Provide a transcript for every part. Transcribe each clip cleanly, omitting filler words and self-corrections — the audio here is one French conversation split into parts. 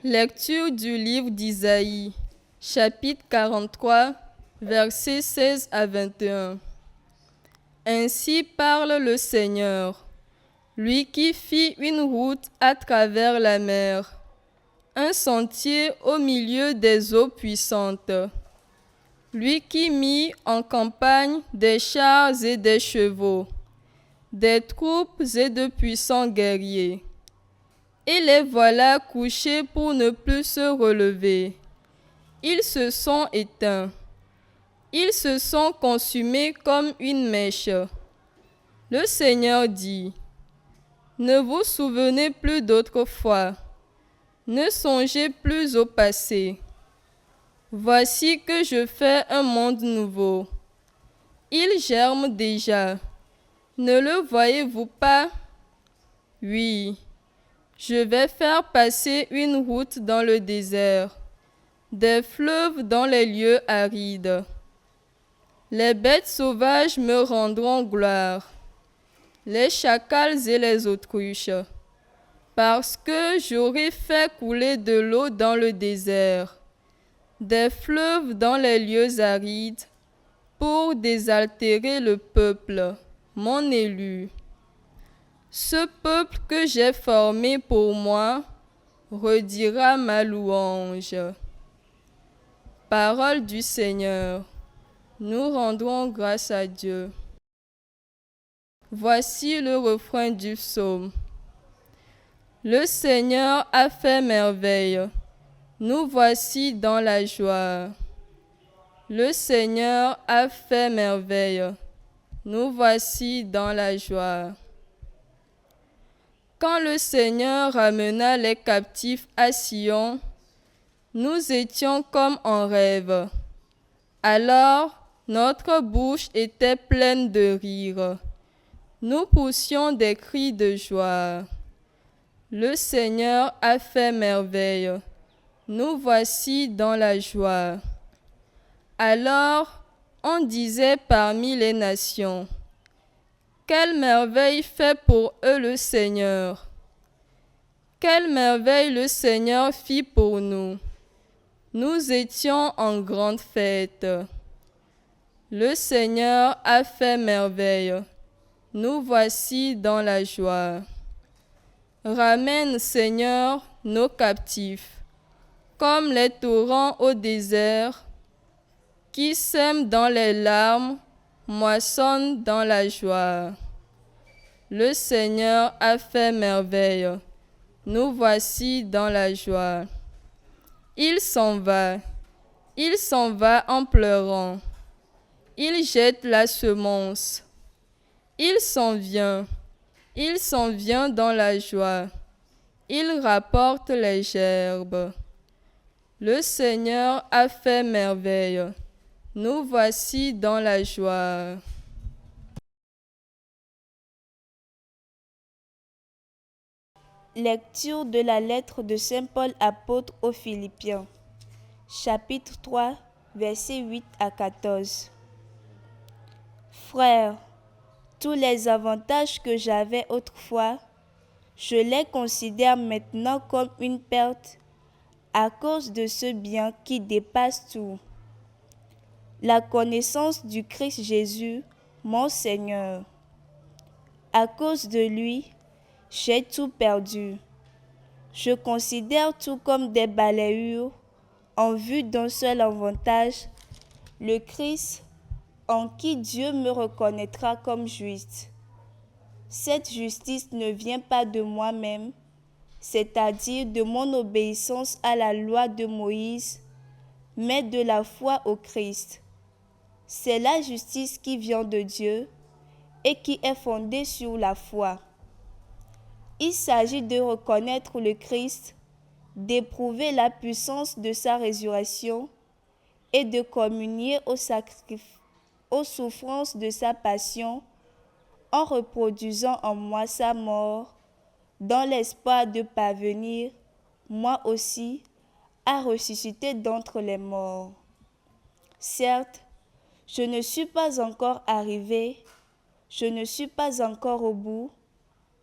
Lecture du livre d'Isaïe, chapitre 43, versets 16 à 21. Ainsi parle le Seigneur, lui qui fit une route à travers la mer, un sentier au milieu des eaux puissantes. Lui qui mit en campagne des chars et des chevaux, des troupes et de puissants guerriers. Et les voilà couchés pour ne plus se relever. Ils se sont éteints. Ils se sont consumés comme une mèche. Le Seigneur dit, ne vous souvenez plus d'autrefois. Ne songez plus au passé. Voici que je fais un monde nouveau. Il germe déjà. Ne le voyez-vous pas? Oui. Je vais faire passer une route dans le désert, des fleuves dans les lieux arides. Les bêtes sauvages me rendront gloire, les chacals et les autruches, parce que j'aurai fait couler de l'eau dans le désert, des fleuves dans les lieux arides, pour désaltérer le peuple, mon élu. Ce peuple que j'ai formé pour moi redira ma louange. Parole du Seigneur. Nous rendons grâce à Dieu. Voici le refrain du psaume. Le Seigneur a fait merveille. Nous voici dans la joie. Le Seigneur a fait merveille. Nous voici dans la joie. Quand le Seigneur ramena les captifs à Sion, nous étions comme en rêve. Alors, notre bouche était pleine de rire. Nous poussions des cris de joie. Le Seigneur a fait merveille. Nous voici dans la joie. Alors, on disait parmi les nations, quelle merveille fait pour eux le Seigneur! Quelle merveille le Seigneur fit pour nous! Nous étions en grande fête. Le Seigneur a fait merveille. Nous voici dans la joie. Ramène, Seigneur, nos captifs, comme les torrents au désert, qui sèment dans les larmes, moissonnent dans la joie. Le Seigneur a fait merveille. Nous voici dans la joie. Il s'en va en pleurant. Il jette la semence. Il s'en vient dans la joie. Il rapporte les gerbes. Le Seigneur a fait merveille. Nous voici dans la joie. Lecture de la lettre de Saint Paul apôtre aux Philippiens, chapitre 3, versets 8 à 14. Frères, tous les avantages que j'avais autrefois, je les considère maintenant comme une perte à cause de ce bien qui dépasse tout, la connaissance du Christ Jésus, mon Seigneur. À cause de lui, j'ai tout perdu. Je considère tout comme des balayures en vue d'un seul avantage, le Christ, en qui Dieu me reconnaîtra comme juste. Cette justice ne vient pas de moi-même, c'est-à-dire de mon obéissance à la loi de Moïse, mais de la foi au Christ. C'est la justice qui vient de Dieu et qui est fondée sur la foi. Il s'agit de reconnaître le Christ, d'éprouver la puissance de sa résurrection et de communier aux souffrances de sa passion en reproduisant en moi sa mort, dans l'espoir de parvenir, moi aussi, à ressusciter d'entre les morts. Certes, je ne suis pas encore arrivé, je ne suis pas encore au bout,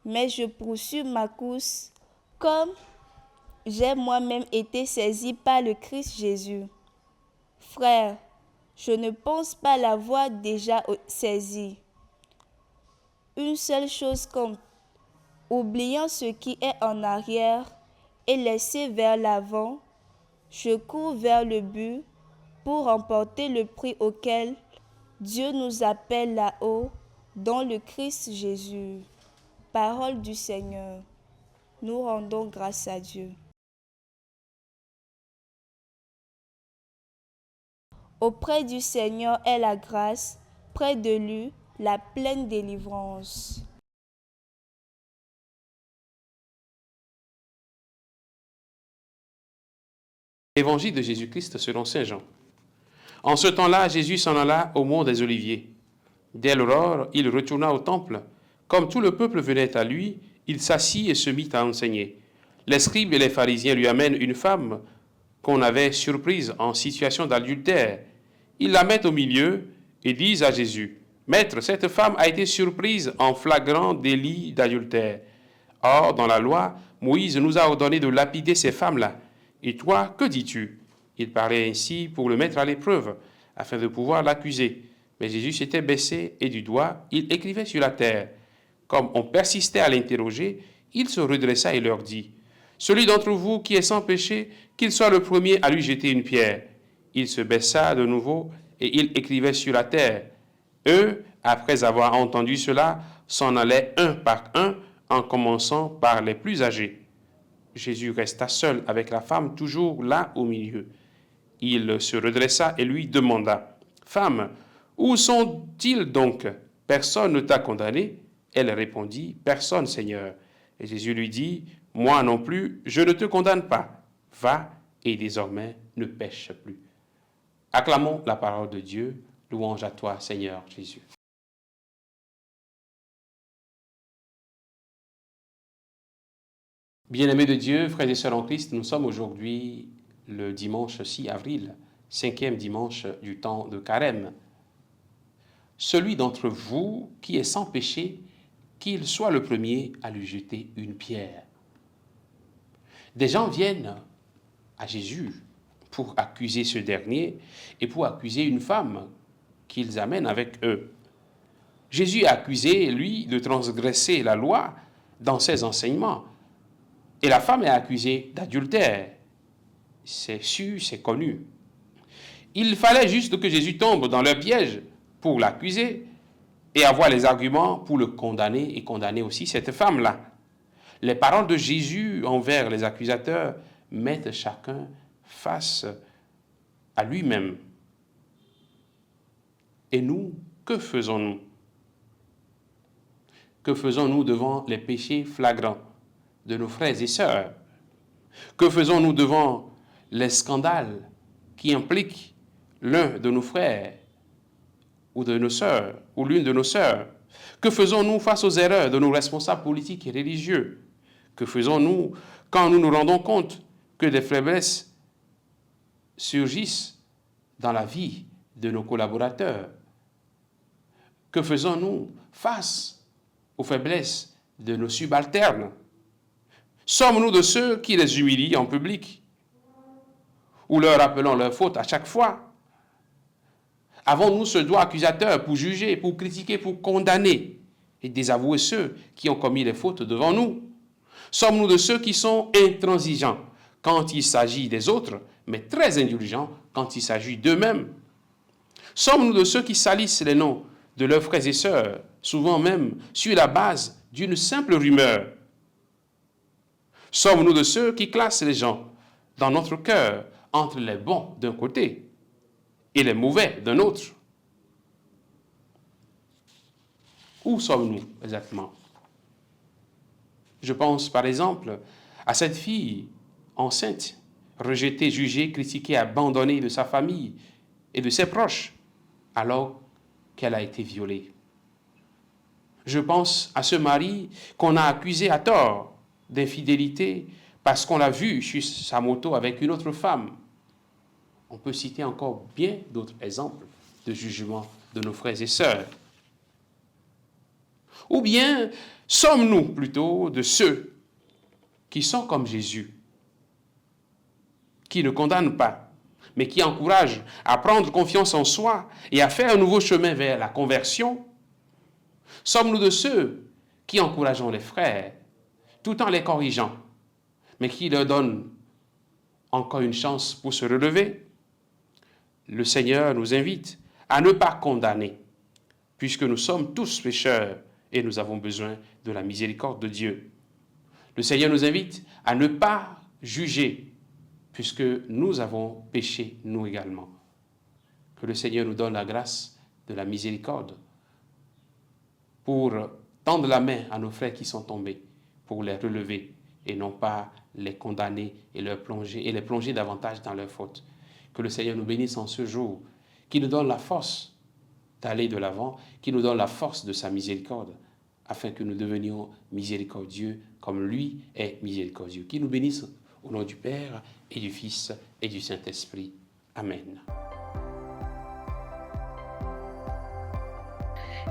mais je poursuis ma course comme j'ai moi-même été saisi par le Christ Jésus. Frère, je ne pense pas l'avoir déjà saisi. Une seule chose compte, oubliant ce qui est en arrière et laissé vers l'avant, je cours vers le but pour remporter le prix auquel Dieu nous appelle là-haut dans le Christ Jésus. Parole du Seigneur. Nous rendons grâce à Dieu. Auprès du Seigneur est la grâce, près de lui la pleine délivrance. Évangile de Jésus-Christ selon saint Jean. En ce temps-là, Jésus s'en alla au mont des Oliviers. Dès l'aurore, il retourna au temple. Comme tout le peuple venait à lui, il s'assit et se mit à enseigner. Les scribes et les pharisiens lui amènent une femme qu'on avait surprise en situation d'adultère. Ils la mettent au milieu et disent à Jésus, « Maître, cette femme a été surprise en flagrant délit d'adultère. Or, dans la loi, Moïse nous a ordonné de lapider ces femmes-là. Et toi, que dis-tu » Il parlait ainsi pour le mettre à l'épreuve, afin de pouvoir l'accuser. Mais Jésus s'était baissé et du doigt, il écrivait sur la terre. Comme on persistait à l'interroger, il se redressa et leur dit, « Celui d'entre vous qui est sans péché, qu'il soit le premier à lui jeter une pierre. » Il se baissa de nouveau et il écrivait sur la terre. Eux, après avoir entendu cela, s'en allaient un par un, en commençant par les plus âgés. Jésus resta seul avec la femme, toujours là au milieu. Il se redressa et lui demanda, « Femme, où sont-ils donc? Personne ne t'a condamné ?» Elle répondit, « Personne, Seigneur. » Et Jésus lui dit, « Moi non plus, je ne te condamne pas. Va et désormais ne pêche plus. » Acclamons la parole de Dieu. Louange à toi, Seigneur Jésus. Bien-aimés de Dieu, frères et sœurs en Christ, nous sommes aujourd'hui le dimanche 6 avril, 5e dimanche du temps de Carême. Celui d'entre vous qui est sans péché, qu'il soit le premier à lui jeter une pierre. Des gens viennent à Jésus pour accuser ce dernier et pour accuser une femme qu'ils amènent avec eux. Jésus est accusé, lui, de transgresser la loi dans ses enseignements. Et la femme est accusée d'adultère. C'est su, c'est connu. Il fallait juste que Jésus tombe dans leur piège pour l'accuser et avoir les arguments pour le condamner et condamner aussi cette femme-là. Les paroles de Jésus envers les accusateurs mettent chacun face à lui-même. Et nous, que faisons-nous? Que faisons-nous devant les péchés flagrants de nos frères et sœurs? Que faisons-nous devant les scandales qui impliquent l'un de nos frères ou de nos sœurs, ou l'une de nos sœurs? Que faisons-nous face aux erreurs de nos responsables politiques et religieux? Que faisons-nous quand nous nous rendons compte que des faiblesses surgissent dans la vie de nos collaborateurs? Que faisons-nous face aux faiblesses de nos subalternes? Sommes-nous de ceux qui les humilient en public ou leur rappelons leurs fautes à chaque fois? Avons-nous ce droit accusateur pour juger, pour critiquer, pour condamner et désavouer ceux qui ont commis les fautes devant nous? Sommes-nous de ceux qui sont intransigeants quand il s'agit des autres, mais très indulgents quand il s'agit d'eux-mêmes? Sommes-nous de ceux qui salissent les noms de leurs frères et sœurs, souvent même sur la base d'une simple rumeur? Sommes-nous de ceux qui classent les gens dans notre cœur entre les bons d'un côté et les mauvais d'un autre? Où sommes-nous exactement? Je pense par exemple à cette fille enceinte, rejetée, jugée, critiquée, abandonnée de sa famille et de ses proches, alors qu'elle a été violée. Je pense à ce mari qu'on a accusé à tort d'infidélité parce qu'on l'a vu sur sa moto avec une autre femme. On peut citer encore bien d'autres exemples de jugement de nos frères et sœurs. Ou bien sommes-nous plutôt de ceux qui sont comme Jésus, qui ne condamne pas, mais qui encourage à prendre confiance en soi et à faire un nouveau chemin vers la conversion? Sommes-nous de ceux qui encourageons les frères tout en les corrigeant, mais qui leur donnent encore une chance pour se relever? Le Seigneur nous invite à ne pas condamner, puisque nous sommes tous pécheurs et nous avons besoin de la miséricorde de Dieu. Le Seigneur nous invite à ne pas juger, puisque nous avons péché nous également. Que le Seigneur nous donne la grâce de la miséricorde pour tendre la main à nos frères qui sont tombés, pour les relever et non pas les condamner et les plonger davantage dans leurs fautes. Que le Seigneur nous bénisse en ce jour, qui nous donne la force d'aller de l'avant, qui nous donne la force de sa miséricorde, afin que nous devenions miséricordieux comme lui est miséricordieux. Qui nous bénisse au nom du Père et du Fils et du Saint-Esprit. Amen.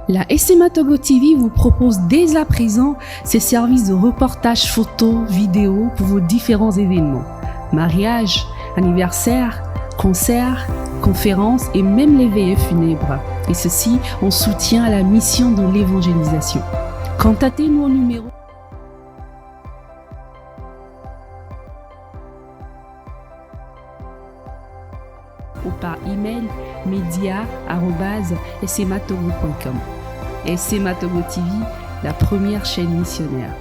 La SMA Togo TV vous propose dès à présent ses services de reportage photo, vidéo pour vos différents événements. Mariage, anniversaire, concerts, conférences et même les veillées funèbres. Et ceci en soutien à la mission de l'évangélisation. Contactez-nous au numéro ou par email media@smatogo.com. SMA Togo TV, la première chaîne missionnaire.